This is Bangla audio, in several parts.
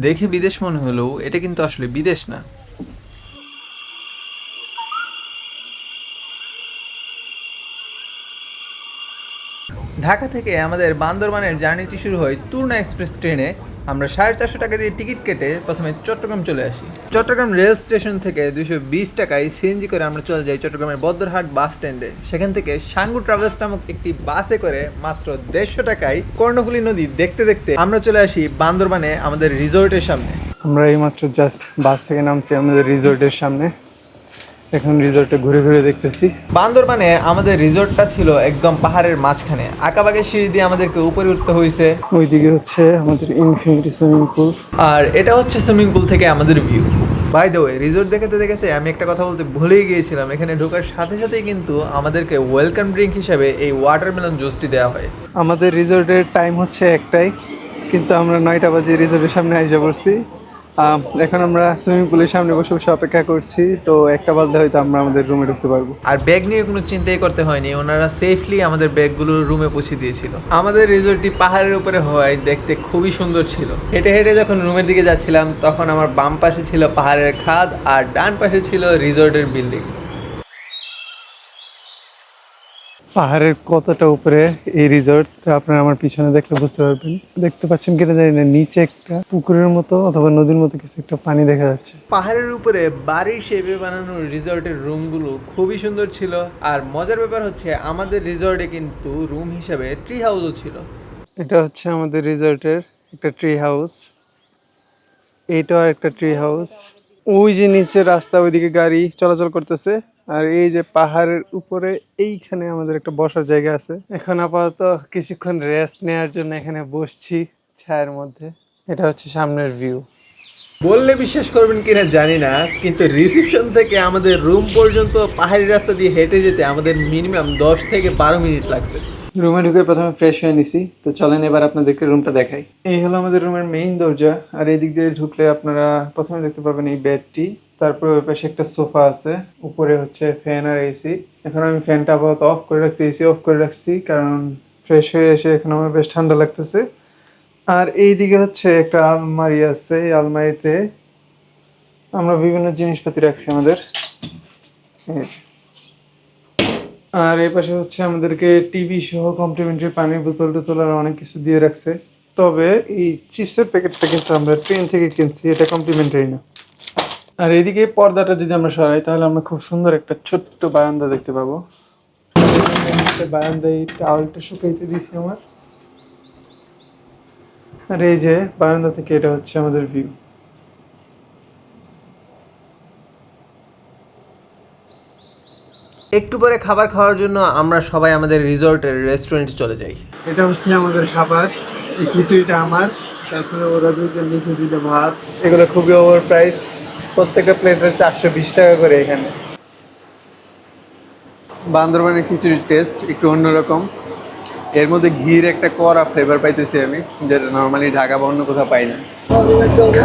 দেখে বিদেশ মনে হলেও এটা কিন্তু আসলে বিদেশ না। ঢাকা থেকে আমাদের বান্দরবানের জার্নিটি শুরু হয় তুর্না এক্সপ্রেস ট্রেনে। আমরা 450 টাকা দিয়ে টিকিট কেটে প্রথমে চট্টগ্রাম চলে আসি। চট্টগ্রাম রেল স্টেশন থেকে 220 টাকায় সিএনজি করে আমরা চলে যাই চট্টগ্রামের বদ্রহাট বাস স্ট্যান্ডে। সেখান থেকে সাঙ্গু ট্রাভেলস নামক একটি বাসে করে মাত্র 150 টাকায় কর্ণফুলী নদী দেখতে দেখতে আমরা চলে আসি বান্দরবানে আমাদের রিসোর্টের সামনে। আমরা এইমাত্র জাস্ট বাস থেকে নামছি আমাদের রিসোর্টের সামনে। এখন রিসোর্টে ঘুরে ঘুরে দেখতেছি। বান্দরবানে আমাদের রিসোর্টটা ছিল একদম পাহাড়ের মাঝখানে, আঁকাবাঁকা সিঁড়ি দিয়ে আমাদেরকে উপরে উঠতে হয়েছে। ওইদিকে হচ্ছে আমাদের ইনফিনিটি সুইমিং পুল, আর এটা হচ্ছে সুইমিং পুল থেকে আমাদের view. By the way, resort দেখাতে দেখাতে আমি একটা কথা বলতে ভুলেই গিয়েছিলাম, এখানে ঢোকার সাথে সাথেই কিন্তু আমাদেরকে ওয়েলকাম ড্রিঙ্ক হিসাবে এই ওয়াটারমেলন জুসটি দেওয়া হয়। আমাদের রিসোর্টের টাইম হচ্ছে একটাই, কিন্তু আমরা 9টা বাজে রিসোর্টের সামনে এসে পড়ছি। এখন আমরা সুইমিং পুলের সামনে বসে বসে অপেক্ষা করছি, তো 1টা বাজলে হয়তো আমরা আমাদের রুমে ঢুকতে পারবো। আর ব্যাগ নিয়ে কোনো চিন্তাই করতে হয়নি, ওনারা সেফলি আমাদের ব্যাগগুলো রুমে পৌঁছে দিয়েছিল। আমাদের রিসোর্টটি পাহাড়ের উপরে হওয়ায় দেখতে খুবই সুন্দর ছিল। হেঁটে হেঁটে যখন রুমের দিকে যাচ্ছিলাম তখন আমার বাম পাশে ছিল পাহাড়ের খাদ আর ডান পাশে ছিল রিসোর্টের বিল্ডিং। পাহাড়ের কতটা উপরে এই রিসোর্ট আপনারা আমার পিছনে দেখলে বুঝতে পারবেন। দেখতে পাচ্ছেন কিনা জানি না, নিচে একটা পুকুরের মতো অথবা নদীর মতো কিছু একটা পানি দেখা যাচ্ছে। পাহাড়ের উপরে বাড়ির শেপে বানানো রিসর্টের রুমগুলো খুবই সুন্দর ছিল। আর মজার ব্যাপার হচ্ছে আমাদের রিসর্টে কিন্তু রুম হিসাবে ট্রি হাউসও ছিল। এটা হচ্ছে আমাদের রিসোর্টের একটা ট্রি হাউস। এইটাও একটা ট্রি হাউস। ওই যে নিচে রাস্তা, ওইদিকে গাড়ি চলাচল করতেছে। আর এই যে পাহাড়ের উপরে এইখানে আমাদের একটা বসার জায়গা আছে। এখন আপাতত কিছুক্ষণ রেস্ট নেওয়ার জন্য এখানে বসছি ছায়ার মধ্যে। এটা হচ্ছে সামনের ভিউ। বললে বিশ্বাস করবেন কিনা জানি না, কিন্তু রিসেপশন থেকে আমাদের রুম পর্যন্ত পাহাড়ি রাস্তা দিয়ে হেঁটে যেতে আমাদের মিনিমাম 10 থেকে 12 মিনিট লাগছে। রুমে ঢুকে প্রথমে ফ্রেশ হয়ে নিছি, তো চলেন এবার আপনাদেরকে রুমটা দেখাই। এই হলো আমাদের রুমের মেইন দরজা। আর এই দিক দিয়ে ঢুকলে আপনারা প্রথমে দেখতে পাবেন এই বেডটি, তারপর ওই পাশে একটা সোফা আছে, উপরে হচ্ছে ফ্যান আর এসি। এখন আমি ফ্যানটা আপাতত অফ করে রাখছি, এসি অফ করে রাখছি, কারণ ফ্রেশ হয়ে এসে এখন আমার বেশ ঠান্ডা লাগতেছে। আর এই দিকে হচ্ছে একটা আলমারি আছে, এই আলমারিতে আমরা বিভিন্ন জিনিসপাতি রাখছি আমাদের। এই যে। আর এই পাশে হচ্ছে আমাদেরকে টিভি সহ কমপ্লিমেন্টারি পানির বোতল টোতল আর অনেক কিছু দিয়ে রাখছে। তবে এই চিপসের প্যাকেটটা কিন্তু আমরা ট্রেন থেকে কিনছি, এটা কমপ্লিমেন্টারি না। আর এইদিকে পর্দাটা যদি আমরা সরাই তাহলে আমরা খুব সুন্দর একটা ছোট্ট বারান্দা দেখতে পাবো। বারান্দায় টাওয়ালটা শুকাইতে দিয়েছি আমার। আর এই যে বারান্দা থেকে এটা হচ্ছে আমাদের ভিউ। একটু পরে খাবার খাওয়ার জন্য আমরা সবাই আমাদের রিসর্টের রেস্টুরেন্টে চলে যাই। এটা হচ্ছে আমাদের খাবার। এই খিচুড়িটা আমার, তারপরে ওরা দুইটা নিচে দুইটা ভাত। এগুলো খুবই ওভার প্রাইস, প্রত্যেকটা প্লেটের 420 টাকা করে এখানে। বান্দরবানের খিচুড়ির টেস্ট একটু অন্যরকম। এর মধ্যে ঘির একটা কড়া ফ্লেভার পাইতেছি আমি, যেটা নর্মালি ঢাকা বা অন্য কোথাও পাই না।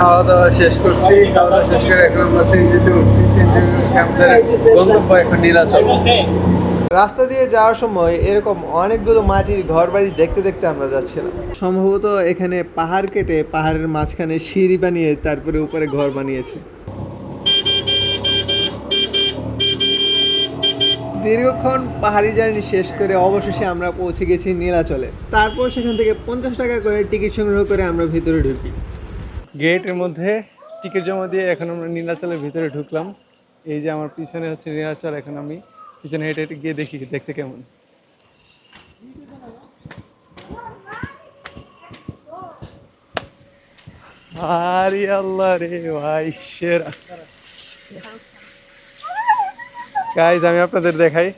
খাওয়া দাওয়া শেষ করছি, খাওয়া দাওয়া শেষ করে এখন আমরা সিএনজিতে উঠছি। সিএনজি আমাদের গন্তব্য এখন নীলাচল। রাস্তা দিয়ে যাওয়ার সময় এরকম অনেকগুলো মাটির ঘর বাড়ি দেখতে দেখতে আমরা যাচ্ছিলাম। সম্ভবত এখানে পাহাড় কেটে পাহাড়ের মাঝখানে সিঁড়ি বানিয়ে তারপরে উপরে ঘর বানিয়েছে। দীর্ঘক্ষণ পাহাড়ি জার্নি শেষ করে অবশেষে আমরা পৌঁছে গেছি নীলাচলে। তারপর সেখান থেকে 50 টাকা করে টিকিট সংগ্রহ করে আমরা ভিতরে ঢুকি। গেটের মধ্যে টিকিট জমা দিয়ে এখন আমরা নীলাচলের ভিতরে ঢুকলাম। এই যে আমার পিছনে হচ্ছে নীলাচল, এখন আমি পিছনে হেঁটে হেঁটে গিয়ে দেখি দেখতে কেমন। আরে আল্লাহ রে ভাই, সেরা। গাইজ আমি আপনাদের দেখাই,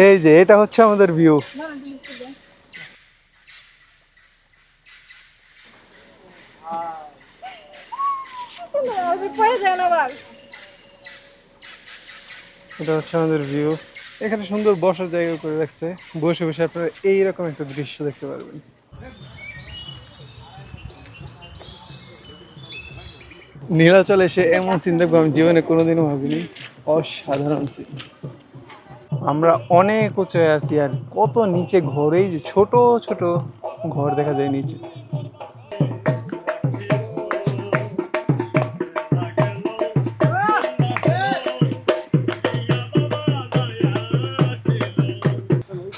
এই যে এটা হচ্ছে আমাদের ভিউ। এটা হচ্ছে আমাদের ভিউ। এখানে সুন্দর বসার জায়গা করে রাখছে, বসে বসে আপনারা এইরকম একটা দৃশ্য দেখতে পারবেন। নীলাচল এসে এমন সিন দেখবো আমি জীবনে কোনোদিনও ভাবিনি। অসাধারণ সিন। আমরা অনেক উঁচুয় আছি, আর কত নিচে ঘর, এই যে ছোট ছোট ঘর দেখা যায় নিচে।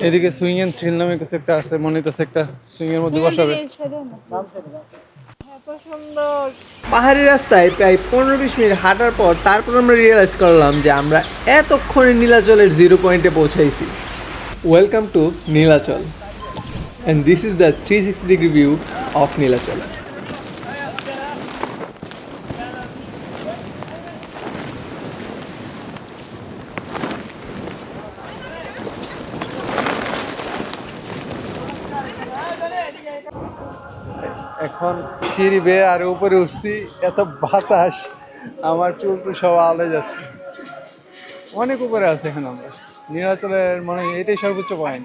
এদিকে সুইং এন্ড থ্রিল নামে কিছু একটা আছে, মনে হইতেছে একটা সুইং এর মধ্যে বসাবে। পাহাড়ি রাস্তায় প্রায় 15-20 মিনিট হাঁটার পর তারপর আমরা রিয়েলাইজ করলাম যে আমরা এতক্ষণে নীলাচলের 0 পয়েন্টে পৌঁছাইছি। Welcome to Nilachal and this is the 360-degree view of Nilachal. এখন সিঁড়ি বেয়ে আর উপরে উঠছি, এত বাতাস, আমার চুল টুল সব আলে যাচ্ছে। অনেক উপরে আছে এখন আমরা। নীলাচলের মনে হয় এটাই সর্বোচ্চ পয়েন্ট।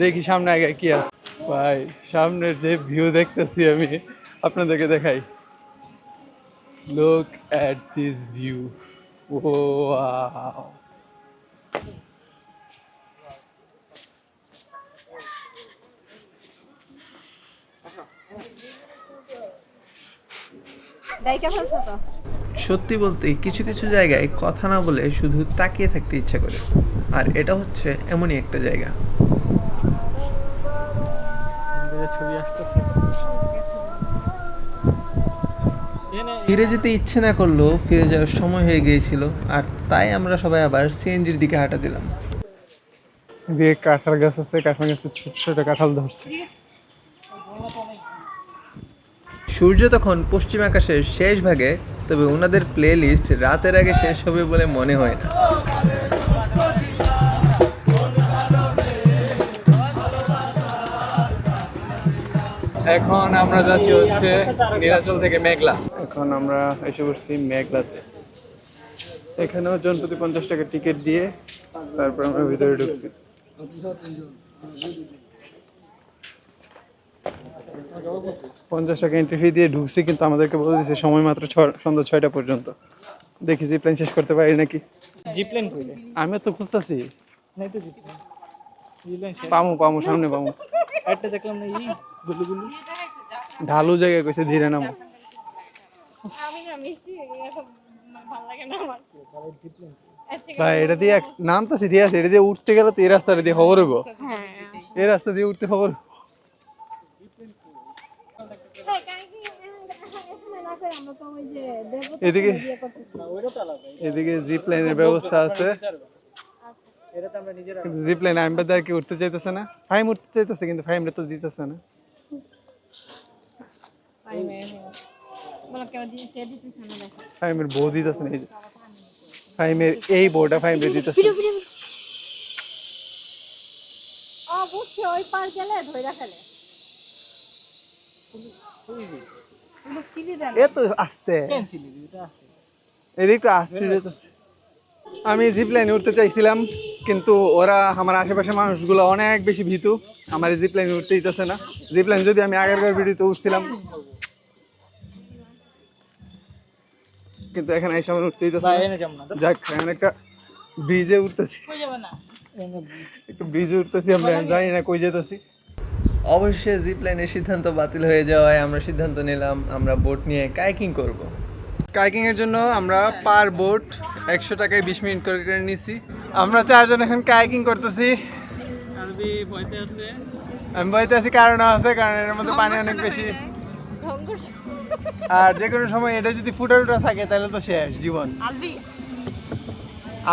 দেখি সামনে আগে কি আছে। ভাই সামনের যে ভিউ দেখতেছি আমি আপনাদেরকে দেখাই। Look at this view, wow. সত্যি বলতে কিছু কিছু জায়গায় কথা না বলে শুধু তাকিয়ে থাকতে ইচ্ছা করে, আর এটা হচ্ছে এমনই একটা জায়গা। ফিরে যেতে ইচ্ছে না করলেও ফিরে যাওয়ার সময় হয়ে গিয়েছিল, আর তাই আমরা সবাই আবার সিএনজির দিকে হাঁটা দিলাম। দিয়ে কাঁঠাল গাছ আছে, কাঁঠাল গাছে ছোট ছোট কাঁঠাল ধরছে। সূর্য তখন পশ্চিম আকাশের শেষ ভাগে, তবে ওনাদের প্লে লিস্ট রাতের আগে শেষ হবে বলে মনে হয় না। এখন আমরা যাচ্ছি হচ্ছে নীলাচল থেকে মেঘলা। এখন আমরা এসে পড়ছি মেঘলাতে। এখানেও জন প্রতি 50 টাকা টিকিট দিয়ে তারপর আমরা ভিতরে ঢুকছি। পঞ্চাশ টাকা এন্ট্রি ফি দিয়ে ঢুকছি, কিন্তু আমাদেরকে বলে দিয়েছে সময় মাত্র সন্ধ্যা 6টা পর্যন্ত। দেখি জিপলাইন শেষ করতে পারি নাকি। জিপলাইন কইলে আমিও তো খুঁজতেছি। নাই তো জিপলাইন পামু সামনে পামু। একটা দেখলাম না গুলু ঢালু জায়গায় কইছে ধীরে নামো। আমি না মিষ্টি এসব ভালো লাগে না আমার। ভাই এটা দিয়ে নামতেছি, ঠিক আছে, এটা দিয়ে উঠতে গেলে তো এই রাস্তাটা দিয়ে খবর হবো। হ্যাঁ এই রাস্তা দিয়ে উঠতে খবর। এদিকে এদিকে জিপ লাইনের ব্যবস্থা আছে, এটা তো আমরা নিজেরা কিন্তু জিপ লাইন আইমবাদ আর কি উঠতে চাইতেছে না। ফাইম উঠতে চাইতেছে কিন্তু ফাইমটা তো দিতেছে না। ফাইমের বউ দিতেছে না, এই যে ফাইমের এই বউটা ফাইমের দিতেছে। ওই পার গেলে ধইরা ফেলে। এত আস্তে পেন্সিলি এটা আছে। এর একটু আস্তে যেতেছে। আমি জিপ লাইনে উঠতে চাইছিলাম, কিন্তু ওরা আমার আশেপাশে মানুষগুলো অনেক বেশি ভীতু, আমার জিপ লাইনে উঠতে দিতেছে না। জিপ লাইন যদি আমি আগেরকার ভিডিওতে উঠছিলাম, কিন্তু এখানে এসে আমার উঠতে দিতেছে ভাই না। এনে যাম না। যাক, এখন একটা ব্রিজে উঠতেছি, কই যাবে না। একটু ব্রিজে উঠতেছি, আমরা জানি না কই যেতেছি। অবশ্যই জিপ লাইনের সিদ্ধান্ত বাতিল হয়ে যাওয়ায় আমরা সিদ্ধান্ত নিলাম আমরা বোট নিয়ে কায়াকিং করব। কাইকিং এর জন্য আমরা পার বোট 100 টাকায় 20 মিনিট করে করে নিছি। আমরা 4 জন এখন কাইকিং করতেছি। আরবি ভয়তে আছে। আমি ভয়তে আছি, কারণ আছে, কারণ এর মধ্যে পানি অনেক বেশি, আর যে কোনো সময় এটা যদি ফুটা টুটা থাকে তাহলে তো শেষ জীবন। আলবি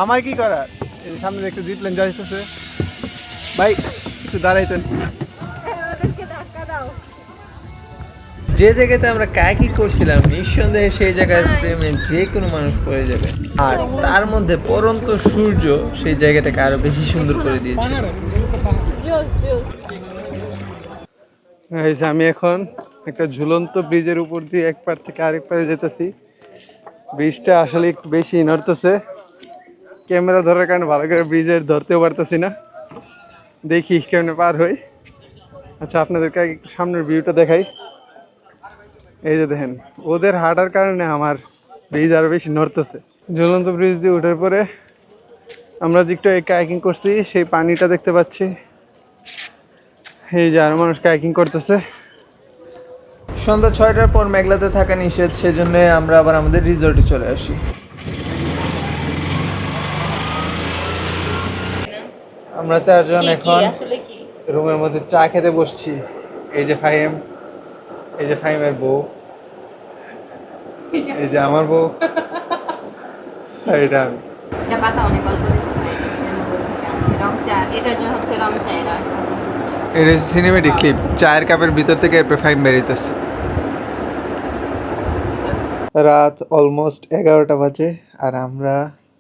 আমার কি করার? এই যে সামনে একটু জিপ লাইন যাইতেছে। ভাই একটু দাঁড়াইতেন। ওদেরকে ধাক্কা দাও। যে জায়গাতে আমরা কায়াকিং করছিলাম নিঃসন্দেহে সেই জায়গার প্রেমে যে কোনো মানুষ পড়ে যাবে, আর তার মধ্যে পরন্ত সূর্য সেই জায়গাটাকে আরো বেশি সুন্দর করে দিয়েছে। জোস জোস। এই যে আমি এখন একটা ঝুলন্ত ব্রিজের উপর দিয়ে এক পার থেকে আরেক পারে যেতেছি। ব্রিজটা আসলে একটু বেশি নড়তেছে, ক্যামেরা ধরার কারণে ভালো করে ব্রিজের ধরতেও পারতেছি না। দেখি কেমনে পার হই। আচ্ছা, আপনাদেরকে একটু সামনের ভিউটা দেখাই। এই যে দেখেন, ওদের হাঁটার কারণে আমার ব্রিজ আরো বেশি নড়তেছে। ঝুলন্ত ব্রিজ দিয়ে ওঠার পরে আমরা যে একটু কায়াকিং করছি সেই পানিটা দেখতে পাচ্ছি। এই যে আরো মানুষ কায়াকিং করতেছে। সন্ধ্যা 6টার পর মেঘলাতে থাকা নিষেধ, সেজন্য আমরা আবার আমাদের রিসোর্টে চলে আসি। আমরা চারজন কি এখন আসলে কি রুমের মধ্যে চা খেতে বসছি। এই যে ফাহিম, এই যে ফাহিমের বউ, এই যে আমার বউ, আর এটা আমি। এটা পাতা অনেক অল্প দিন হয়ে গেছে নগর থেকে আনছি রং চা এটার জন্য হচ্ছে রং চা এরা কাছে হচ্ছে এটা সিনেমেটিক ক্লিপ, চায়ের কাপের ভিতর থেকে এরপর ফাহিম বেরিয়েছে। রাত অলমোস্ট 11টা বাজে আর আমরা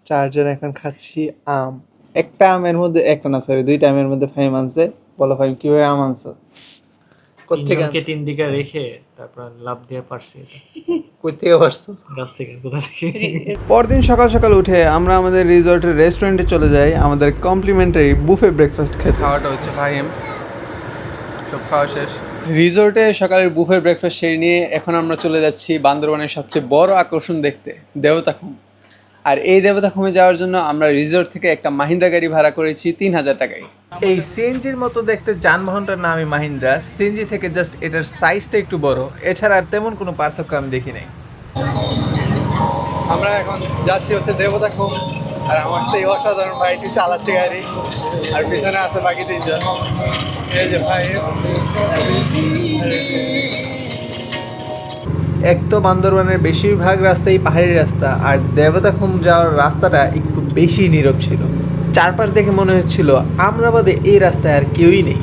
চারজন এখন খাচ্ছি আম। একটা আমের মধ্যে, একটা না সরি, দুইটা আমের মধ্যে ফাহিম আনছে। বলো ফাহিম কিভাবে আম আনছো? কোথেকে তিনজনকে আনছো? তিন দিকে রেখে তারপর লাভ দিয়ে পারছি এটা কই থেকে পারছো? গাছ থেকে কোথা থেকে পরদিন সকাল সকাল উঠে আমরা আমাদের রিসর্টের রেস্টুরেন্টে চলে যাই আমাদের কমপ্লিমেন্টারি বুফে ব্রেকফাস্ট খেতে। খাওয়াটা হচ্ছে ফাহিম, সব খাওয়া শেষ। রিসোর্টে সকালের বুফে ব্রেকফাস্ট সেরে নিয়ে এখন আমরা চলে যাচ্ছি বান্দরবানের সবচেয়ে বড় আকর্ষণ দেখতে, দেবতাখুম। আর এই দেবতাখুমে যাওয়ার জন্য আমরা রিসোর্ট থেকে একটা মাহিন্দ্রা গাড়ি ভাড়া করেছি 3000 টাকায়। এই সিএনজির মতো দেখতে যানবাহনটার নামই মাহিন্দ্রা। সিএনজি থেকে জাস্ট এটার সাইজটা একটু বড়, এছাড়া আর তেমন কোনো পার্থক্য আমি দেখি নাই। আমরা এখন যাচ্ছি হচ্ছে দেবতাখুম, আর আমার সেই অসাধারণ ভাইটি চালাচ্ছে গাড়ি, আর পিছনে আছে বাকি তিনজন। এই যে ভাই, এক তো বান্দরবানের বেশিরভাগ রাস্তাই পাহাড়ি রাস্তা, আর দেবতাখুম যাওয়ার রাস্তাটা একটু বেশি নীরব ছিল। চারপাশ দেখে মনে হচ্ছিল আমরা বাদে এই রাস্তায় আর কেউই নেই।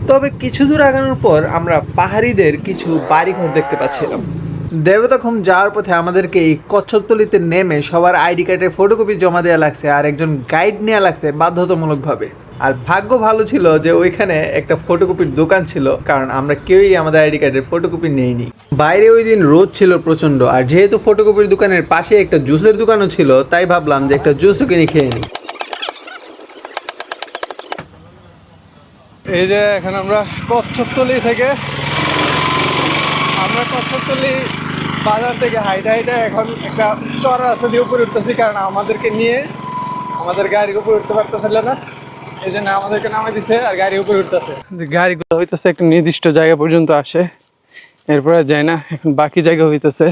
তবে কিছু দূর আগানোর পর আমরা পাহাড়িদের কিছু বাড়িঘর দেখতে পাচ্ছিলাম। দেবতাখুম যাওয়ার পথে আমাদেরকে এই কচ্ছপতলিতে নেমে সবার আইডি কার্ডের ফটোকপি জমা দেওয়া লাগছে, আর একজন গাইড নেওয়া লাগছে বাধ্যতামূলকভাবে। আর ভাগ্য ভালো ছিল যে ওইখানে একটা ফটোকপির দোকান ছিল, কারণ আমরা কেউই আমাদের আইডি কার্ডের ফটোকপি নেইনি। বাইরে ওই দিন রোদ ছিল প্রচণ্ড, আর যেহেতু ফটোকপির দোকানের পাশে একটা জুসের দোকানও ছিল, তাই ভাবলাম যে একটা জুসও কিনে খেয়ে নিই। এই যে এখন আমরা কচ্ছপতলি থেকে, আমরা কচ্ছপতলি বাজার থেকে হাইটা হাইটা এখন একটা চড়া রাস্তা দিয়ে উপরে উঠতেছি, কারণ আমাদেরকে নিয়ে আমাদের গাড়ির উপরে উঠতে পারতেছিল না, এই জন্য আমাদেরকে নামাই দিচ্ছে আর গাড়ি উপরে উঠতেছে। গাড়িগুলো হইতেছে একটা নির্দিষ্ট জায়গা পর্যন্ত আসে, এরপরে যায় না। এখন বাকি জায়গা হইতেছে,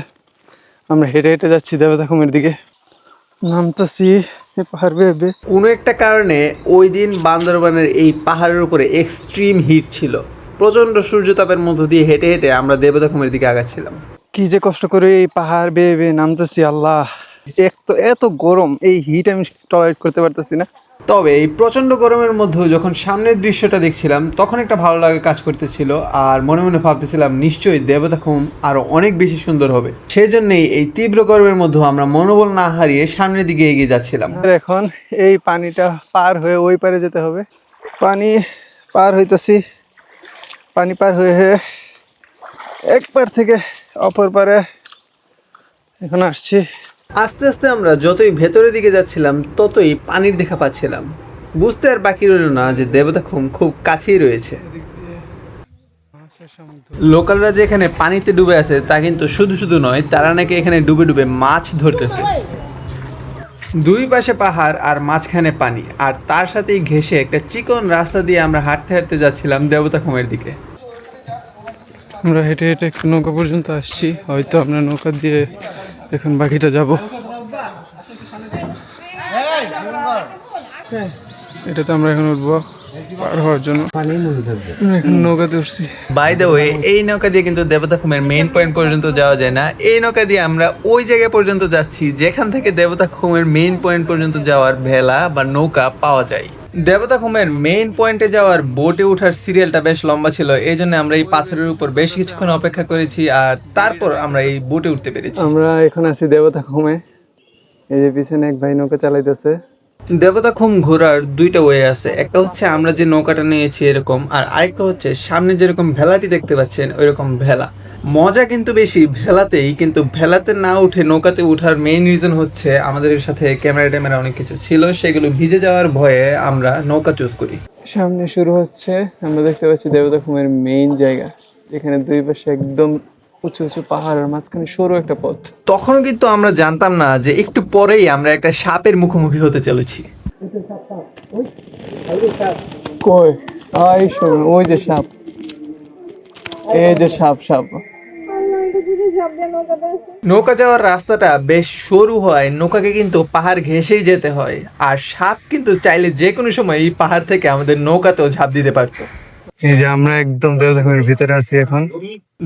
আমরা হেঁটে হেঁটে যাচ্ছি দেবতাখুমের দিকে, নামতেছি পাহাড় বেয়ে। কোনো একটা কারণে ওই দিন বান্দরবানের এই পাহাড়ের উপরে এক্সট্রিম হিট ছিল। প্রচণ্ড সূর্যতাপের মধ্য দিয়ে হেঁটে হেঁটে আমরা দেবতাখুমের দিকে আগাচ্ছিলাম। কি যে কষ্ট করে এই পাহাড় বেয়ে বেয়ে নামতেছি, আল্লাহ! এক তো এত গরম, এই হিট আমি টলারেট করতে পারতেছি না। তবে এই প্রচণ্ড গরমের মধ্যেও যখন সামনের দৃশ্যটা দেখছিলাম তখন একটা ভালো লাগা কাজ করতেছিল, আর মনে মনে ভাবতেছিলাম নিশ্চয়ই দেবতাখুম আরও অনেক বেশি সুন্দর হবে। সেই জন্যেই এই তীব্র গরমের মধ্যেও আমরা মনোবল না হারিয়ে সামনের দিকে এগিয়ে যাচ্ছিলাম। এখন এই পানিটা পার হয়ে ওই পারে যেতে হবে। পানি পার হইতেছি, পানি পার হয়ে হয়ে এক পার থেকে অপর পারে এখন আসছি। আস্তে আস্তে আমরা যতই ভেতরের দিকে যাচ্ছিলাম ততই পানির দেখা পাচ্ছিলাম। বুঝতে আর বাকি রইল না যে দেবতাখুম খুব কাছেই রয়েছে। লোকালরা যে এখানে পানিতে ডুবে আছে তা কিন্তু শুধু শুধু নয়, তারা নাকি এখানে ডুবে ডুবে মাছ ধরতেছে। দুই পাশে পাহাড় আর মাঝখানে পানি, আর তার সাথেই ঘেঁষে একটা চিকন রাস্তা দিয়ে আমরা হাঁটতে হাঁটতে যাচ্ছিলাম দেবতাখুমের দিকে। আমরা হেঁটে হেঁটে একটু নৌকা পর্যন্ত আসছি, হয়তো আমরা নৌকা দিয়ে এখন বাকিটা যাব। এটা তো আমরা এখন উঠবো পার হওয়ার জন্য, এখন নৌকাতে উঠছি। বাই দ্য ওয়ে, এই নৌকা দিয়ে কিন্তু দেবতাখুমের মেইন পয়েন্ট পর্যন্ত যাওয়া যায় না। এই নৌকা দিয়ে আমরা ওই জায়গা পর্যন্ত যাচ্ছি যেখান থেকে দেবতাখুমের মেইন পয়েন্ট পর্যন্ত যাওয়ার ভেলা বা নৌকা পাওয়া যায়। দেবতাখুমের মেইন পয়েন্টে যাওয়ার বোটে ওঠার সিরিয়ালটা বেশ লম্বা ছিল, এই জন্য আমরা এই পাথরের উপর বেশ কিছুক্ষণ অপেক্ষা করেছি, আর তারপর আমরা এই বোটে উঠতে পেরেছি। আমরা এখন আছি দেবতাখুমে, এই যে পিছনে এক ভাই নৌকা চালাইতেছে। দেবতাখুম ঘোরার দুইটা ওয়ে আছে, একটা হচ্ছে আমরা যে নৌকাটা নিয়েছি এরকম, আর আরেকটা হচ্ছে সামনে যেরকম ভেলাটি দেখতে পাচ্ছেন ওইরকম ভেলা। মজা কিন্তু বেশি ভেলাতেই, কিন্তু ভেলাতে না উঠে নৌকাতে ওঠার মেইন রিজন হচ্ছে আমাদের সাথে ক্যামেরা অনেক কিছু ছিল, সেগুলো ভিজে যাওয়ার ভয়ে আমরা নৌকা চুজ করি। সামনে শুরু হচ্ছে, আমরা দেখতে পাচ্ছি দেবতাখুমের মেইন জায়গা, যেখানে দুই পাশে একদম উঁচু উঁচু পাহাড় আর মাঝখানে সরু একটা পথ। তখনও কিন্তু আমরা জানতাম না যে একটু পরেই আমরা একটা সাপের মুখোমুখি হতে চলেছি। কই ওই যে সাপ, এই যে সাপ সাপ। ঝাঁপ দিয়ে নৌকাতে আছে। নৌকা যাওয়ার রাস্তাটা বেশ সরু হয়, নৌকাকে কিন্তু পাহাড় ঘেঁষেই যেতে হয়, আর সাপ কিন্তু চাইলে যে কোনো সময় এই পাহাড় থেকে আমাদের নৌকাতেও ঝাঁপ দিতে পারতো। এই যে আমরা একদম দেবদাখুমের ভিতরে আছি এখন।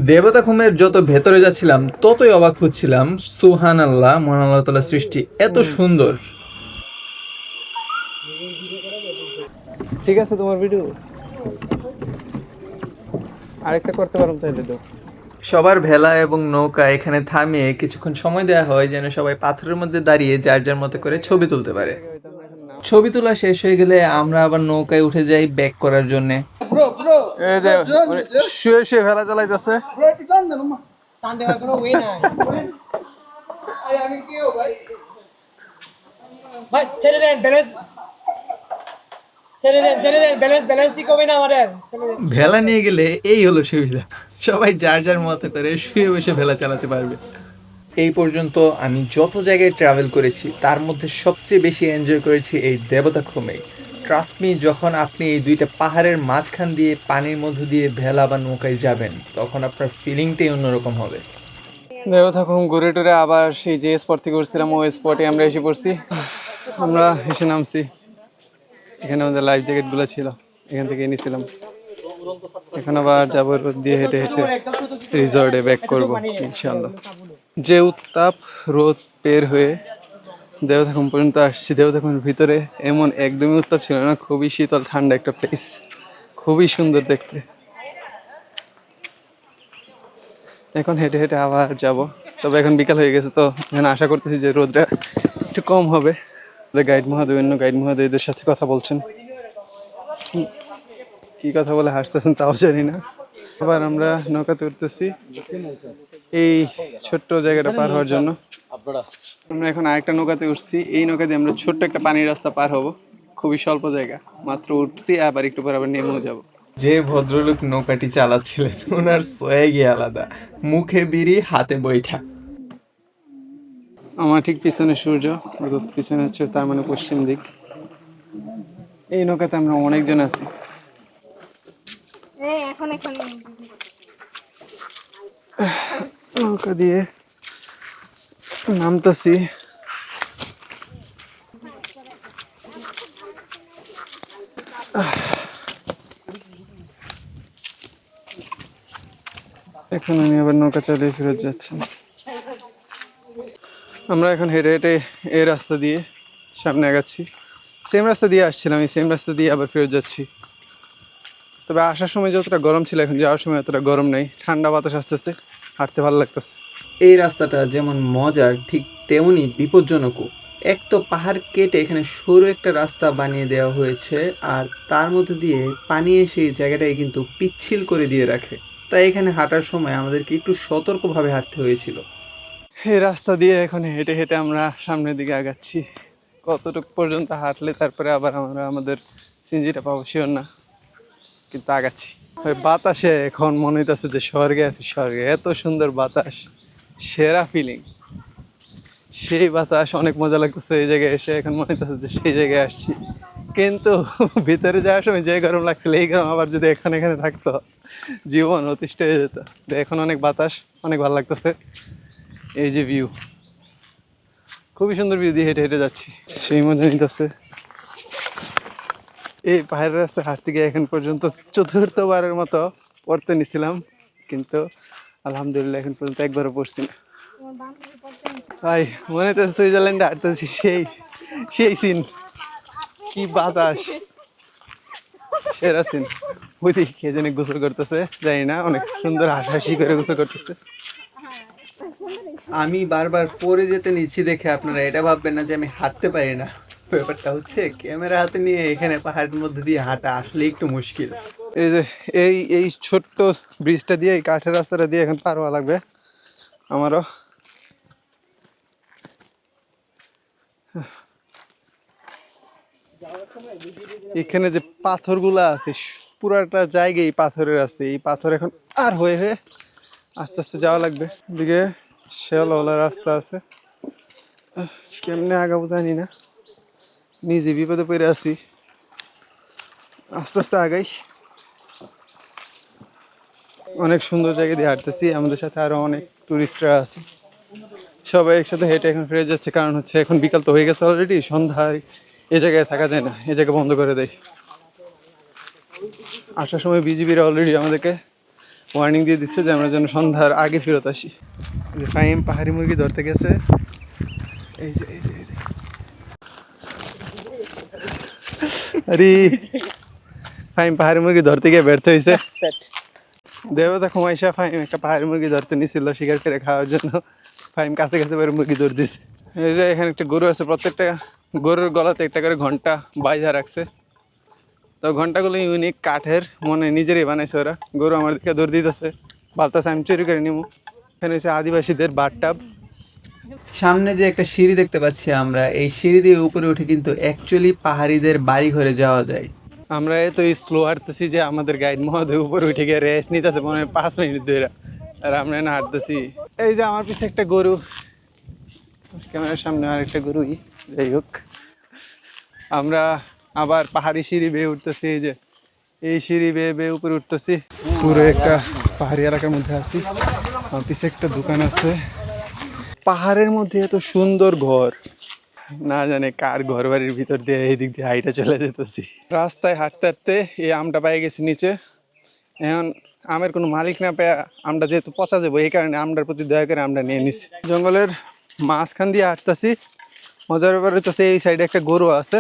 দেবতা খুমের যত ভেতরে যাচ্ছিলাম ততই অবাক হচ্ছিলাম। সুবহান আল্লাহ, মহান আল্লাহ তাআলার সৃষ্টি এত সুন্দর। ঠিক আছে তোমার ভিডিও আরেকটা করতে পারো তাইলে তো। সবার ভেলা এবং নৌকা এখানে থামিয়ে কিছুক্ষণ সময় দেওয়া হয় যেন সবাই পাথরের মধ্যে দাঁড়িয়ে যার যার মতো করে ছবি তুলতে পারে। ছবি তোলা শেষ হয়ে গেলে আমরা আবার নৌকায় উঠে যাই ব্যাক করার জন্য। এই যে শুয়ে শুয়ে ভেলা চালাইতেছে। ভেলা নিয়ে গেলে এই হলো সুবিধা, সবাই যার যার মতো করে শুয়ে বসে ভেলা চালাতে পারবে। এই পর্যন্ত আমি যত জায়গায় ট্রাভেল করেছি তার মধ্যে সবচেয়ে বেশি এনজয় করেছি এই দেবতা খুমেই। ট্রাস্ট মি, যখন আপনি এই দুইটা পাহাড়ের মাঝখান দিয়ে পানির মধ্য দিয়ে ভেলা বা নৌকায় যাবেন তখন আপনার ফিলিংটাই অন্যরকম হবে। দেবদাখুম ঘুরে টুরে আবার সেই যে স্পট থেকে উঠছিলাম ওই স্পটে আমরা এসে পড়ছি। আমরা এসে নামছি। এখানে আমাদের লাইফ জ্যাকেটগুলো ছিল, এখান থেকে নিয়েছিলাম। এখন আবার যাবো রোদ দিয়ে হেঁটে হেঁটে রিসর্টে ব্যাক করবো ইনশাল্লাহ। যে উত্তাপ রোদ বের হয়ে দেবদাখুম পর্যন্ত আসছি, দেবদাখুমের ভিতরে এমন একদমই উত্তাপ ছিল না, খুবই শীতল ঠান্ডা একটা প্লেস, খুবই সুন্দর দেখতে। এখন হেঁটে হেঁটে আবার যাব, তবে এখন বিকাল হয়ে গেছে তো এখন আশা করতেছি যে রোদটা একটু কম হবে। গাইড মহোদয় অন্য গাইড মহোদয়দের সাথে কথা বলছেন, কি কথা বলে হাসতেছেন তাও জানি না। আবার আমরা নৌকাতে উঠতেছি এই ছোট্ট জায়গাটা পার হওয়ার জন্য। আমরা এখন আরেকটা নৌকাতে উঠছি, এই নৌকা দিয়ে আমরা ছোট্ট একটা পানির রাস্তা পার হব, খুবই স্বল্প জায়গা, মাত্র উঠছি আবার একটু পর আবার নেমেও যাব। যে ভদ্রলোক নৌকাটি চালাচ্ছিলেন ওনার সোয়াগই আলাদা, মুখে বিড়ি হাতে বৈঠা। আমার ঠিক পিছনে সূর্য, পিছনে হচ্ছে তার মানে পশ্চিম দিক। এই নৌকাতে আমরা অনেকজন আছি। এখন এখন নৌকা দিয়ে নামতেছি। এখন আমি আবার নৌকা চালিয়ে ফেরত যাচ্ছি। আমরা এখন হেঁটে হেঁটে এই রাস্তা দিয়ে সামনে আগাচ্ছি। সেম রাস্তা দিয়ে আসছিলাম, এই সেম রাস্তা দিয়ে আবার ফেরত যাচ্ছি। তবে আসার সময় যতটা গরম ছিল এখন যাওয়ার সময় অতটা গরম নেই, ঠান্ডা বাতাস আসতেছে, হাঁটতে ভালো লাগতেছে। এই রাস্তাটা যেমন মজার ঠিক তেমনি বিপজ্জনকও। এক তো পাহাড় কেটে এখানে সরু একটা রাস্তা বানিয়ে দেওয়া হয়েছে, আর তার মধ্যে দিয়ে পানি এসে এই জায়গাটাকে কিন্তু পিচ্ছিল করে দিয়ে রাখে। তাই এখানে হাঁটার সময় আমাদেরকে একটু সতর্কভাবে হাঁটতে হয়েছিল। এই রাস্তা দিয়ে এখন হেঁটে হেঁটে আমরা সামনের দিকে আগাচ্ছি। কতটুকু পর্যন্ত হাঁটলে তারপরে আবার আমরা আমাদের সিনজিটা পাবো শিওর না, কিন্তু আগাচ্ছি। ওই বাতাসে এখন মনে হইতেছে যে স্বর্গে আছি, স্বর্গে, এত সুন্দর বাতাস, সেরা ফিলিং, সেই বাতাস, অনেক মজা লাগতেছে এই জায়গায় এসে। এখন মনে হইতেছে যে সেই জায়গায় আসছি, কিন্তু ভিতরে যাওয়ার সময় যে গরম লাগছিল এই গরম আবার যদি এখানে থাকতো জীবন অতিষ্ঠ হয়ে যেত। এখন অনেক বাতাস, অনেক ভালো লাগতেছে। এই যে ভিউ, খুবই সুন্দর ভিউ দিয়ে হেঁটে হেঁটে যাচ্ছি, সেই মজা নিতেছে। এই পাহাড়ের রাস্তায় হাঁটতে গিয়ে এখন পর্যন্ত চতুর্থবারের মতো পড়তে নিছিলাম, কিন্তু আলহামদুলিল্লাহ এখন পর্যন্ত একবারও পড়ছি না। ভাই মনে হচ্ছে সুইজারল্যান্ডে হাঁটতেছি, সেই সেই সিন, কি বাতাস, সেরা সিন। ওই দিকে কে জানি গোসল করতেছে, জানি না, অনেক সুন্দর হাসাহাসি করে গোসল করতেছে। আমি বারবার পড়ে যেতে নিচ্ছি দেখে আপনারা এটা ভাববেন না যে আমি হাঁটতে পারি না। ব্যাপারটা হচ্ছে ক্যামেরা হাতে নিয়ে এখানে পাহাড়ের মধ্যে দিয়ে হাঁটা আসলে একটু মুশকিল। এই যে এই ছোট্ট ব্রিজটা দিয়ে, এই কাঠের রাস্তাটা দিয়ে এখন পার হওয়া লাগবে আমারও। এখানে যে পাথরগুলা আছে পুরাটা জায়গায় পাথরের রাস্তা, এই পাথর এখন আর হয়ে হয়ে আস্তে আস্তে যাওয়া লাগবে। এদিকে শেওলা রাস্তা আছে, কেমনে আগাবো জানি না, নিজে বিপদে পড়ে আছি, আস্তে আস্তে আগাই। অনেক সুন্দর জায়গা দিয়ে হাঁটতেছি, আমাদের সাথে আরো অনেক টুরিস্টরা আছে। সবাই একসাথে হেঁটে এখন ফিরে যাচ্ছে, কারণ হচ্ছে এখন বিকাল তো হয়ে গেছে অলরেডি, সন্ধ্যায় এই জায়গায় থাকা যায় না, এই জায়গা বন্ধ করে দেয়। আসার সময় বিজিবিরা অলরেডি আমাদেরকে ওয়ার্নিং দিয়ে দিচ্ছে যে আমরা যেন সন্ধ্যার আগে ফেরত আসি। ফাহিম পাহাড়ি মুরগি ধরতে গেছে, এই যে এই যে এই যে আরে ফাহিম পাহাড়ি মুরগি ধরতে গিয়ে ব্যর্থ হয়েছে। দেবতা খুমাইশা ফাহিম একটা পাহাড়ি মুরগি ধরতে নিছিল শিকার করে খাওয়ার জন্য, ফাহিম কাছে কাছে বের মুরগি ধরে দিছে। এই যে এখানে একটা গরু আছে, প্রত্যেকটা গরুর গলাতে একটা করে ঘন্টা বাইধা রাখছে। তো ঘন্টাগুলো ইউনিক কাঠের, মনে নিজেরই বানাইছে ওরা। গরু আমার দিকে দৌড় দিতেছে, ভাবতেছে আমি চুরি করে নিবো। এখানে হচ্ছে আদিবাসীদের বাথটাব। সামনে যে একটা সিঁড়ি দেখতে পাচ্ছি আমরা, এই সিঁড়ি দিয়ে উপরে উঠে কিন্তু অ্যাকচুয়ালি পাহাড়িদের বাড়ি ঘরে যাওয়া যায়। আমরা এত স্লো হাঁটতেছি যে আমাদের গাইড মহোদয় উপরে উঠে গিয়ে রেস্ট নিতেছে মনে হয় 5 মিনিট ধরে, আর আমরা না হাঁটতেছি। এই যে আমার পিছে একটা গরু, ক্যামেরার সামনে আর একটা গরুই। যাই হোক, আমরা আবার পাহাড়ি সিঁড়ি বেয়ে উঠতেছি। এই যে এই সিঁড়ি বেয়ে বেয়ে উপরে উঠতেছি, পুরো একটা পাহাড়ি এলাকার মধ্যে আছি। আমার পিছে একটা দোকান আছে। পাহাড়ের মধ্যে এত সুন্দর ঘর, না জানে কার ঘর বাড়ির ভিতর দিয়ে এই দিক দিয়ে হাইটা চলে যেতেছি। রাস্তায় হাঁটতে হাঁটতে এই আমটা পাই গেছি নিচে। এখন আমের কোনো মালিক না পেয়ে আমটা যেহেতু পচা যাবো, এই কারণে আমটার প্রতি দয়া করে আমরা নিয়ে নিছি। জঙ্গলের মাঝখান দিয়ে হাঁটতেছি। মজার ব্যাপার হইতেছে এই সাইডে একটা গরু আছে,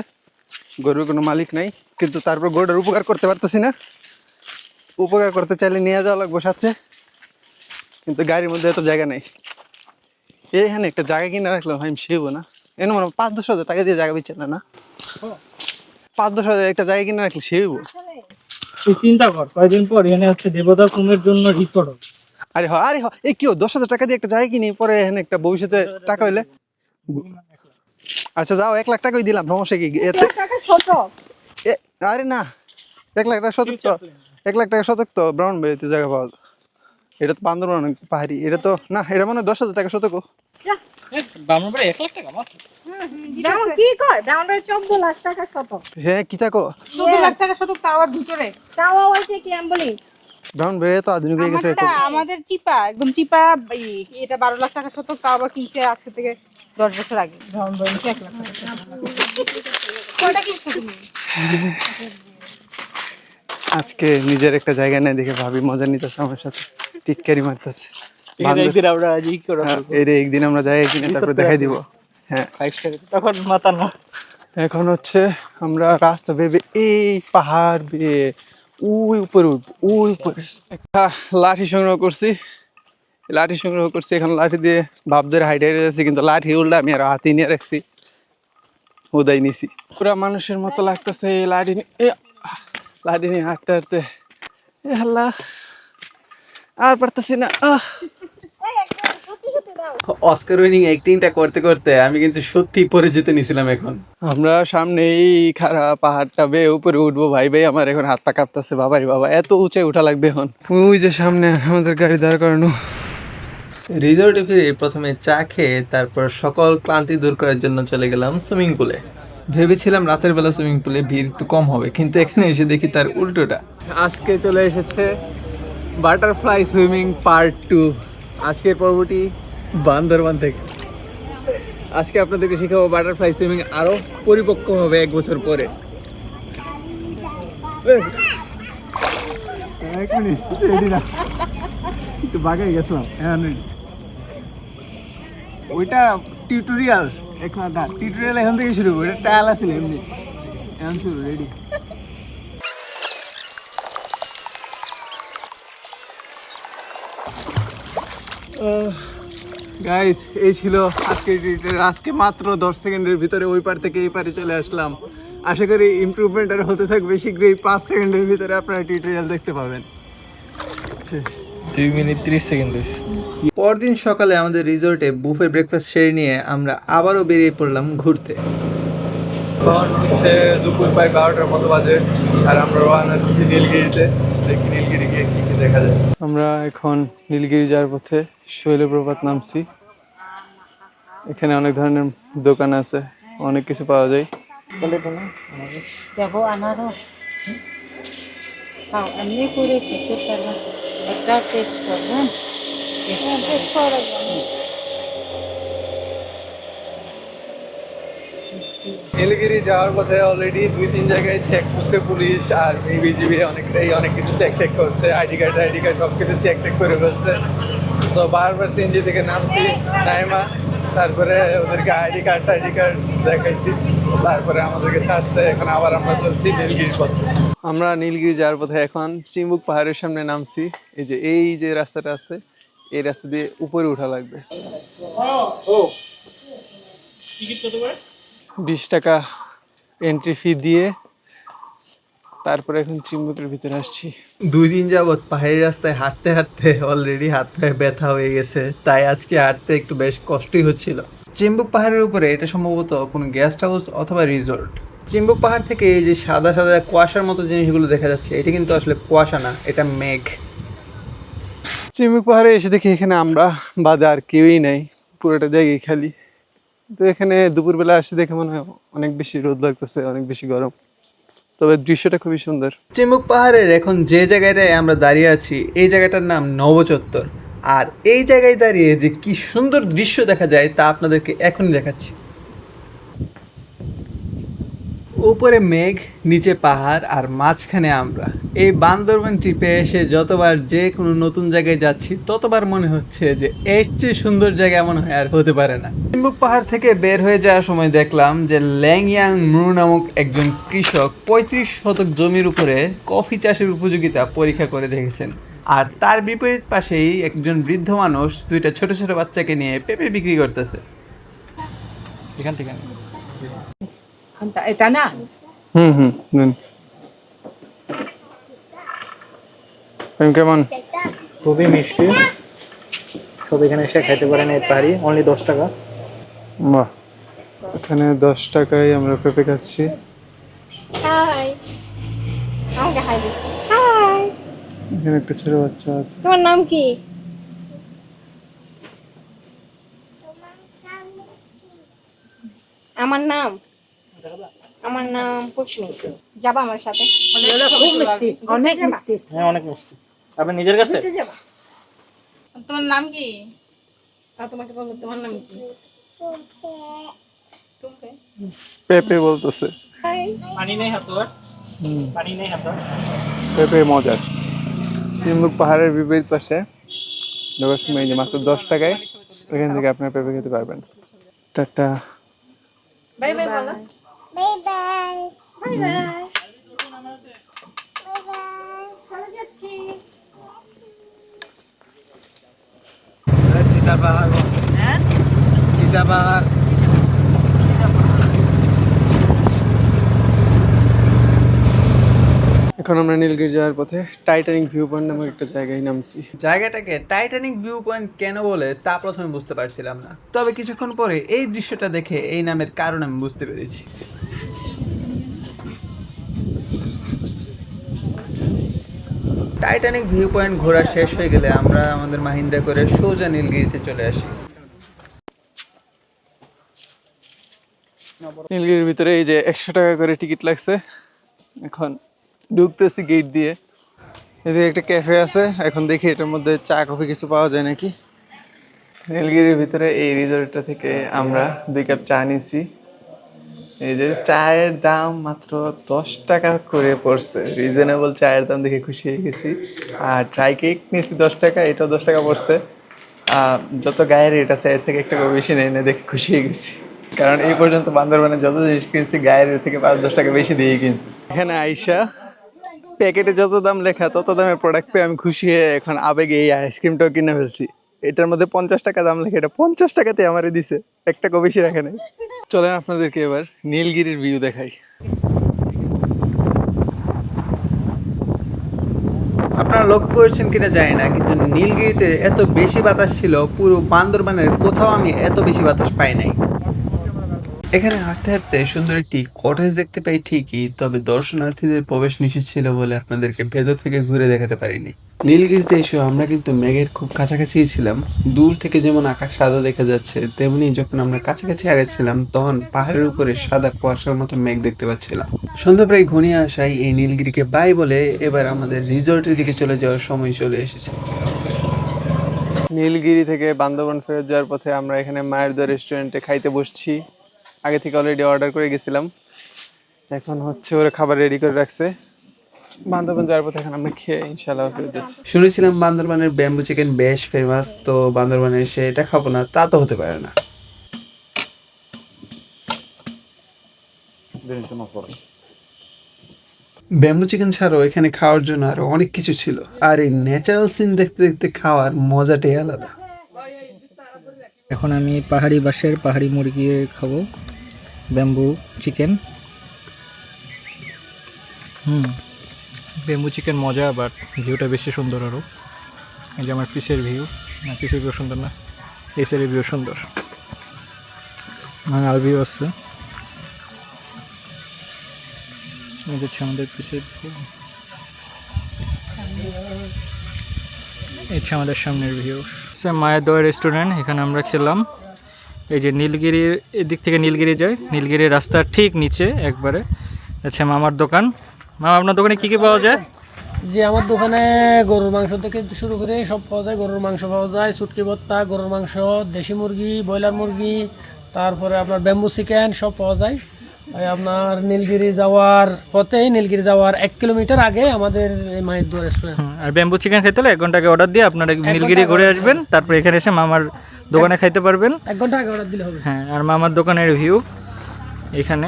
গরুর কোনো মালিক নাই, কিন্তু তারপর গরুটার উপকার করতে পারতেছি না। উপকার করতে চাইলে নিয়ে যাওয়া লাগবো সাথে, কিন্তু গাড়ির মধ্যে এত জায়গা নেই। এইখানে একটা জায়গা কিনে রাখলাম, আমি সেবো না এনে মনে 5-10 হাজার টাকা দিয়ে জায়গা বেচে না 5-10 হাজার একটা জায়গা কিনে রাখলে সেবো। তুই চিন্তা কর, কয়েকদিন পর এখানে হচ্ছে দেবতা কুমের জন্য রিসোর্ট হবে। আরে আরে এই কেউ 10 হাজার টাকা দিয়ে একটা জায়গা কিনি, পরে এখানে একটা ভবিষ্যতে টাকা হইলে। আচ্ছা যাও, 1 লাখ টাকাই দিলাম, সমস্যা কি এতে? আরে না, 1 লাখ টাকা শতক তো, 1 লাখ টাকা শতক তো ব্রাহ্মণবাড়িতে জায়গা পাওয়া যায়। এটা তো বান্দরবান পাহাড়ি, এটা তো না, এটা মনে হয় 10 হাজার টাকা শতক। ব্রাহ্মণবাড়ি 1 লাখ টাকা মাত্র। কি কয় ব্রাউন্ডার 14 লাখ টাকা শতক, হ্যাঁ কি থাকো 14 লাখ টাকা শতক, তাওয়ার ভিতরে তাওয়া হইছে কি আমি বলি। ব্রাহ্মণবাড়ি তো আধুনিক হয়ে গেছে। আমাদের চিপা একদম চিপা, এটা 12 লাখ টাকা শতক, তাও আবার কিনছে আজকে থেকে 10 বছর আগে। 1 লাখ টাকা কয়টা কিনছো তুমি? আজকে নিজের একটা জায়গা নেই দেখে ভাবি মজা নিতেছে আমার সাথে, টিটকারি মারতেছে। একদিন আমরা ই করে একদিন আমরা যাই কিনে তারপরে দেখাই দিব। হ্যাঁ 5 টাকা তখন মাথা না। এখন হচ্ছে আমরা রাস্তা ভেবে এই পাহাড় বেয়ে ওই উপরে উঠবো, ওই উপরে। একটা লাঠি সংগ্রহ করছি, এখন লাঠি দিয়ে ভাব ধরে হাইটে যাচ্ছি, কিন্তু লাঠি উল্টা আমি আর হাতে নিয়ে রাখছি, উদয় নিছি। পুরা মানুষের মতো লাগতেছে এই লাঠি নিয়ে হাঁটতে হাঁটতে। আল্লাহ আর পারতেছি না। অস্কার উইনিং অ্যাক্টিংটা করতে করতে আমি কিন্তু সত্যি পরে যেতে নিছিলাম। এখন আমরা সামনে এই খাড়া পাহাড়টা বেয়ে উপরে উঠবো, ভাই আমার এখন হাত পা কাঁপতেছে। বাবারি বাবা, এত উঁচাই উঠা লাগবে এখন। ওই যে সামনে আমাদের গাড়ি দাঁড় করানো। রিসোর্টে ফিরে প্রথমে চা খেয়ে তারপর সকল ক্লান্তি দূর করার জন্য চলে গেলাম সুইমিং পুলে। ভেবেছিলাম রাতের বেলা সুইমিং পুলে ভিড় একটু কম হবে, কিন্তু এখানে এসে দেখি তার উল্টোটা। আজকে চলে এসেছে বাটারফ্লাই সুইমিং পার্ট 2। আজকের পর্বটি বান্দরবান থেকে। আজকে আপনাদেরকে শেখাবো বাটারফ্লাই সুইমিং আরো পরিপক্ক হবে 1 বছর পরে। এক মিনিট, রেডি না, একটু বাগাই গেছিলাম। ওইটা টিউটোরিয়াল, এখন না টিউটোরিয়াল এখন থেকে শুরু, ওইটা ট্রায়াল আছে এমনি। এখন শুরু, রেডি। গাইস, এই ছিল আজকের টিউটোরিয়াল। আজকে মাত্র 10 সেকেন্ডের ভিতরে ওই পার থেকে এই পারে চলে আসলাম। আশা করি ইমপ্রুভমেন্ট আর হতে থাকবে শীঘ্রই। 5 সেকেন্ডের ভিতরে আপনারা টিউটোরিয়াল দেখতে পাবেন। শেষ 2 মিনিট 30 সেকেন্ড। পরদিন সকালে আমাদের রিসোর্টে বুফে ব্রেকফাস্ট সেরে নিয়ে আমরা আবারও বেরিয়ে পড়লাম ঘুরতে। এখন হচ্ছে দুপুর প্রায় 12টার মতো বাজে, আর আমরা রওনা দিচ্ছি নীলগিরিতে। দেখি নীলগিরি গিয়ে কি কি দেখা যায়। আমরা এখন নীলগিরি যাওয়ার পথে শৈলপ্রপাত নামছি। এখানে অনেক ধরনের দোকান আছে, অনেক কিছু পাওয়া যায়। যাবো আনারস, এমনি করে খেতে পারবো। এটা টেস্ট করবেন। টেস্ট করা লাগবে। নীলগিরি যাওয়ার পথে অলরেডি 2-3 জায়গায় চেক করছে পুলিশ, আর বিজিবি অনেক কিছু চেক করছে, আইডি কার্ড সব কিছু চেক করে ফেলছে। তো বারবার সিএনজি থেকে নামছি, নাইমা তারপরে ওদেরকে আইডি কার্ড দেখাইছি, তারপরে আমাদেরকে ছাড়ছে। এখন আবার আমরা চলছি নীলগিরির পথে। আমরা নীলগিরি যাওয়ার পথে এখন চিম্বুক পাহাড়ের সামনে নামছি। এই যে রাস্তাটা আছে, এই রাস্তা দিয়ে উপরে উঠা লাগবে। টিকিট কত করে? 20 টাকা এন্ট্রি ফি দিয়ে তারপরে এখন চিম্বুকের ভিতরে আসছি। 2 দিন যাবত পাহাড়ি রাস্তায় হাঁটতে হাঁটতে অলরেডি হাত পায়ে ব্যথা হয়ে গেছে, তাই আজকে হাঁটতে একটু বেশ কষ্টই হচ্ছিল। চিম্বুক পাহাড়ের উপরে এটা সম্ভবত কোনো গেস্ট হাউস অথবা রিসোর্ট। চিম্বুক পাহাড় থেকে এই যে সাদা সাদা কুয়াশার মতো জিনিসগুলো দেখা যাচ্ছে, এটা কিন্তু আসলে কুয়াশা না, এটা মেঘ। চিম্বুক পাহাড়ে এসে দেখি এখানে আমরা বাদে আর কেউই নাই, পুরোটা জায়গায় খালি। তো এখানে দুপুরবেলা আসে দেখে মনে হয় অনেক বেশি রোদ লাগতেছে, অনেক বেশি গরম, তবে দৃশ্যটা খুবই সুন্দর। চিম্বুক পাহাড়ের এখন যে জায়গাটায় আমরা দাঁড়িয়ে আছি, এই জায়গাটার নাম নবচত্বর। আর এই জায়গায় দাঁড়িয়ে যে কি সুন্দর দৃশ্য দেখা যায় তা আপনাদেরকে এখনই দেখাচ্ছি। উপরে মেঘ, নিচে পাহাড়, আর মাঝখানে আমরা। এই বান্দরবান ট্রিপে এসে যতবার যে কোনো নতুন জায়গায় যাচ্ছি ততবার মনে হচ্ছে যে এর চেয়ে সুন্দর জায়গা মনে হয় আর হতে পারে না। চিম্বুক পাহাড় থেকে বের হয়ে যাওয়ার সময় দেখলাম যে ল্যাংয়াং মু নামক একজন কৃষক 35 শতক জমির উপরে কফি চাষের উপযোগিতা পরীক্ষা করে দেখেছেন। আর তার বিপরীত পাশেই একজন বৃদ্ধ মানুষ 2টা ছোট ছোট বাচ্চাকে নিয়ে পেঁপে বিক্রি করতেছে। এখান থেকে এটা না নেন। কেমন? খুবই মিষ্টি, সব এখানে এসে খাইতে পারেন। এই পাহাড়ি অনলি 10 টাকা। বাহ, এখানে 10 টাকায় আমরা পেঁপে খাচ্ছি। হাই, আমাকে হাই দিচ্ছি। হাই, এখানে একটা ছোট বাচ্চা আছে। তোমার নাম কি? আমার নাম পুষ্মি। যাবা আমার সাথে? খুব মিষ্টি, অনেক মিষ্টি। হ্যাঁ, অনেক মিষ্টি। আপনি নিজের কাছে? তোমার নাম কি? তোমাকে বলো, তোমার নাম কি? টুম্পে। পেঁপে বলতেছে। হাই। পানি নেই হাতে, পানি নেই হাতে। পেঁপে মজার। চিম্বুক পাহাড়ের বিপরীত পাশে ঢোকার সময় যে মাত্র 10 টাকায় এখান থেকে আপনার পেঁপে খেতে পারবেন। টাটা। বাই বাই বলো। Bye bye. Bye bye. চলে যাচ্ছি। চিতাবাঘ, হ্যাঁ, চিতাবাঘ। এখন আমরা নীলগিরি যাওয়ার পথে টাইটানিক ভিউ পয়েন্ট নামক একটা জায়গায় নামছি। জায়গাটাকে টাইটানিক ভিউ পয়েন্ট কেন বলে তা প্রথমে বুঝতে পারছিলাম না, তবে কিছুক্ষণ পরে এই দৃশ্যটা দেখে এই নামের কারণ আমি বুঝতে পেরেছি। টাইটানিক ভিউ পয়েন্ট ঘোরা শেষ হয়ে গেলে আমরা আমাদের মাহিন্দ্রা করে সোজা নীলগিরিতে চলে আসি। নীলগিরির ভিতরে এই যে 100 টাকা করে টিকিট লাগছে। এখন ঢুকতেছি গেট দিয়ে। এদিকে একটা ক্যাফে আছে, এখন দেখি এটার মধ্যে চা কফি কিছু পাওয়া যায় নাকি। নীলগিরির ভিতরে এই রিসোর্টটা থেকে আমরা 2 কাপ চা নিয়েছি। এই যে চায়ের দাম মাত্র 10 টাকা করে পড়ছে, রিজনেবল চায়ের দাম দেখে খুশি হয়ে গেছি। আর ড্রাই কেক নিয়েছি 10 টাকা, এটাও 10 টাকা পড়ছে। যত গায়ের রেট আছে এর থেকে 1 টাকা বেশি নেই না, দেখে খুশি হয়ে গেছি। কারণ এই পর্যন্ত বান্দরবানে যত জিনিস কিনছি গায়ের রেট থেকে 5-10 টাকা বেশি দিয়ে কিনছি। এখানে আইসা প্যাকেটে যত দাম লেখা তত দামের প্রোডাক্ট পেয়ে আমি খুশি হয়ে এখন আবেগে এই আইসক্রিমটাও কিনে ফেলছি। এটার মধ্যে 50 টাকা দাম লেখা, এটা 50 টাকাতে আমারে দিছে, 1 টাকা বেশি রাখে নাই। চলেন আপনাদেরকে এবার নীলগিরির ভিউ দেখাই। আপনারা লক্ষ্য করেছেন কিনা জানি না, কিন্তু নীলগিরিতে এত বেশি বাতাস ছিল, পুরো বান্দরবানের কোথাও আমি এত বেশি বাতাস পাই নাই। এখানে হাঁটতে হাঁটতে সুন্দর একটি কটেজ দেখতে পাই ঠিকই, তবে দর্শনার্থীদের প্রবেশ নিষেধ ছিল বলে আপনাদেরকে ভেতর থেকে ঘুরে দেখাতে পারিনি। নীলগিরিতে এসে আমরা কিন্তু মেঘের খুব কাছাকাছি ছিলাম। দূর থেকে যেমন আকাশ সাদা দেখা যাচ্ছে, তেমনি যখন আমরা কাছাকাছি আগাচ্ছিলাম তখন পাহাড়ের উপরে সাদা কুয়াশার মতো মেঘ দেখতে পাচ্ছিলাম। সন্ধ্যা প্রায় ঘনিয়ে আসায় এই নীলগিরিকে বাই বলে এবার আমাদের রিসর্টের দিকে চলে যাওয়ার সময় চলে এসেছে। নীলগিরি থেকে বান্দরবান ফেরত যাওয়ার পথে আমরা এখানে মায়ের দোয়া রেস্টুরেন্টে খাইতে বসছি। আগে থেকে অলরেডি অর্ডার করে গেছিলাম, এখন হচ্ছে ওরা খাবার রেডি করে রাখছে। বান্দরবান যাওয়ার পথে এখন আমরা খেয়ে ইনশাআল্লাহ ফেরত যাচ্ছি। শুনেছিলাম বান্দরবানের ব্যাম্বু চিকেন বেশ ফেমাস, তো বান্দরবানে এসে এটা খাবো না তা তো হতে পারে না। ব্যাম্বু চিকেন ছাড়াও এখানে খাওয়ার জন্য আরো অনেক কিছু ছিল, আর এই ন্যাচারাল সিন দেখতে দেখতে খাওয়ার মজাটাই আলাদা। এখন আমি পাহাড়ি বাঁশের পাহাড়ি মুরগি খাবো, ব্যাম্বু চিকেন। ব্যাম্বু চিকেন মজা, বাট ভিউটা বেশি সুন্দর আরও। এই যে আমার পিসের ভিউ, না পিসের ভিউ সুন্দর না, এসের ভিউ সুন্দর, আর ভিউ আসছে। এই হচ্ছে আমাদের পিসের ভিউ, এই হচ্ছে আমাদের সামনের ভিউ। মায়ের দোয়া রেস্টুরেন্ট, এখানে আমরা খেলাম। এই যে নীলগিরির এদিক থেকে নীলগিরি যায়, নীলগিরির রাস্তার ঠিক নিচে একবারে আচ্ছা মামার দোকান। মামা আপনার দোকানে কী কী পাওয়া যায়? যে আমার দোকানে গরুর মাংস থেকে শুরু করে সব পাওয়া যায়। গরুর মাংস পাওয়া যায়, শুটকি ভর্তা, গরুর মাংস, দেশি মুরগি, ব্রয়লার মুরগি, তারপরে আপনার ব্যাম্বু চিকেন সব পাওয়া যায়। আর আপনার নীলগিরি যাওয়ার পথে, নীলগিরি যাওয়ার 1 কিলোমিটার আগে আমাদের এই মায়ের দোয়া রেস্টুরেন্ট। আর ব্যাম্বু চিকেন খেতে হলে 1 ঘন্টা আগে অর্ডার দিয়ে আপনারা নীলগিরি ঘুরে আসবেন, তারপর এখানে এসে মামার দোকানে খাইতে পারবেন। 1 ঘন্টা আগে অর্ডার দিলে হবে। হ্যাঁ, আর মামার দোকানের ভিউ এখানে।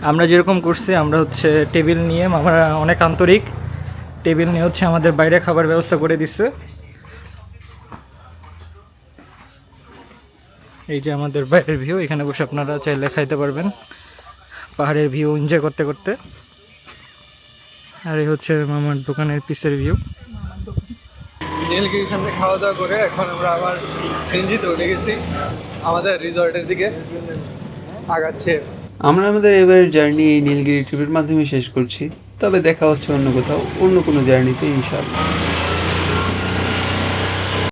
আমরা যেরকম করছি, আমরা হচ্ছে টেবিল নিয়ে, মামারা অনেক আন্তরিক, টেবিল নিয়ে হচ্ছে আমাদের বাইরে খাবার ব্যবস্থা করে দিচ্ছে। এই যে আমাদের বাইরের ভিউ, এখানে বসে আপনারা চাইলে খাইতে পারবেন পাহাড়ের ভিউ এনজয় করতে করতে। আর এই হচ্ছে মামার দোকানের পিসের ভিউ। নীলগিরির সামনে খাওয়া দাওয়া করে এখন আমরা আবার সিনজিতে উঠে গেছি, আমাদের রিসর্টের দিকে আগাচ্ছে। আমরা আমাদের এবারের জার্নি এই নীলগিরি ট্রিপের মাধ্যমে শেষ করছি, তবে দেখা হচ্ছে অন্য কোথাও, অন্য কোনো জার্নিতে ইনশাআল্লাহ।